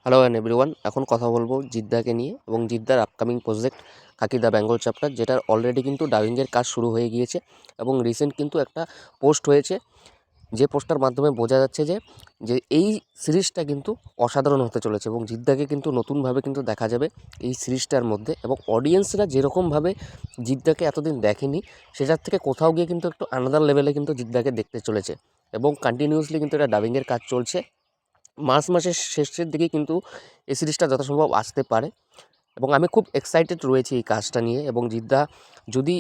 Hello and everyone, এখন কথা বলবো জিদ্দাকে নিয়ে এবং জিদ্দার upcoming project Khakee the Bengal chapter, যেটার অলরেডি কিন্তু ডাবিংয়ের কাজ শুরু হয়ে গিয়েছে এবং রিসেন্ট কিন্তু একটা পোস্ট হয়েছে, যে পোস্টটার মাধ্যমে বোঝা যাচ্ছে যে এই সিরিজটা কিন্তু অসাধারণ হতে চলেছে এবং জিদ্দাকে কিন্তু নতুনভাবে কিন্তু দেখা যাবে এই সিরিজটার মধ্যে। এবং অডিয়েন্সরা যেরকমভাবে জিদ্দাকে এতদিন দেখেনি, সেটার থেকে কোথাও গিয়ে কিন্তু একটু আলাদা লেভেলে কিন্তু জিদ্দাকে দেখতে চলেছে এবং কন্টিনিউয়াসলি কিন্তু এটা ডাবিংয়ের কাজ চলছে। মাসের শেষের দিকে কিন্তু এই সিরিজটা যথাসম্ভব আসতে পারে এবং আমি খুব এক্সাইটেড রয়েছি এই কাজটা নিয়ে। এবং জিদ্দা যদি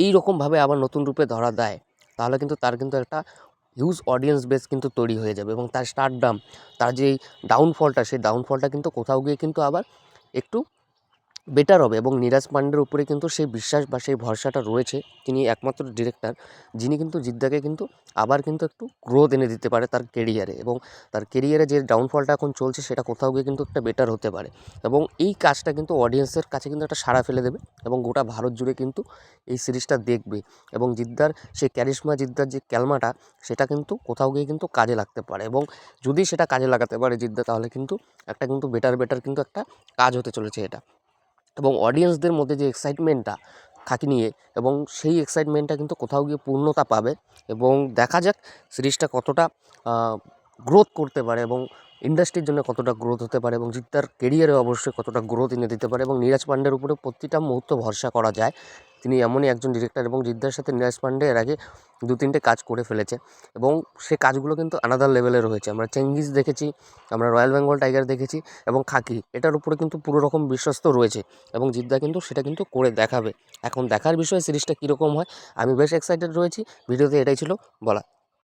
এই রকমভাবে আবার নতুন রূপে ধরা দেয়, তাহলে কিন্তু তার কিন্তু একটা হিউজ অডিয়েন্স বেস কিন্তু তৈরি হয়ে যাবে এবং তার স্টারডাম, তার যে ডাউনফলটা, সেই ডাউনফলটা কিন্তু কোথাও গিয়ে কিন্তু আবার একটু বেটার হবে। এবং নীরাজ পান্ডের উপরে কিন্তু সেই বিশ্বাস বা সেই ভরসাটা রয়েছে। তিনি একমাত্র ডিরেক্টর যিনি কিন্তু জিদ্দাকে কিন্তু আবার কিন্তু একটু গ্রোথ এনে দিতে পারে তার কেরিয়ারে, এবং তার কেরিয়ারে যে ডাউনফলটা এখন চলছে সেটা কোথাও গিয়ে কিন্তু একটা বেটার হতে পারে। এবং এই কাজটা কিন্তু অডিয়েন্সের কাছে কিন্তু একটা সাড়া ফেলে দেবে এবং গোটা ভারত জুড়ে কিন্তু এই সিরিজটা দেখবে। এবং জিদ্দার সেই ক্যারিশমা, জিদ্দার যে ক্যালমাটা, সেটা কিন্তু কোথাও গিয়ে কিন্তু কাজে লাগতে পারে। এবং যদি সেটা কাজে লাগাতে পারে জিদ্দা, তাহলে কিন্তু একটা কিন্তু বেটার কিন্তু একটা কাজ হতে চলেছে এটা। এবং অডিয়েন্সদের মধ্যে যে এক্সাইটমেন্টটা খাকি নিয়ে, এবং সেই এক্সাইটমেন্টটা কিন্তু কোথাও গিয়ে পূর্ণতা পাবে। এবং দেখা যাক সিরিজটা কতটা গ্রোথ করতে পারে এবং ইন্ডাস্ট্রির জন্য কতটা গ্রোথ হতে পারে এবং জিদ্দার কেরিয়ারে অবশ্যই কতটা গ্রোথ এনে দিতে পারে। এবং নীরাজ পান্ডের উপরে প্রতিটা মুহূর্ত ভরসা করা যায়। তিনি এমনই একজন ডিরেক্টর, এবং জিদ্দার সাথে নীরাজ পান্ডে এর আগে 2-3টে কাজ করে ফেলেছে এবং সে কাজগুলো কিন্তু আলাদা লেভেলে রয়েছে। আমরা চেঙ্গিজ দেখেছি, আমরা রয়্যাল বেঙ্গল টাইগার দেখেছি, এবং খাকি এটার উপরে কিন্তু পুরো রকম বিশ্বস্ত রয়েছে এবং জিদ্দা কিন্তু সেটা কিন্তু করে দেখাবে। এখন দেখার বিষয় সিরিজটা কীরকম হয়। আমি বেশ এক্সাইটেড রয়েছি। ভিডিওতে এটাই ছিল বলা।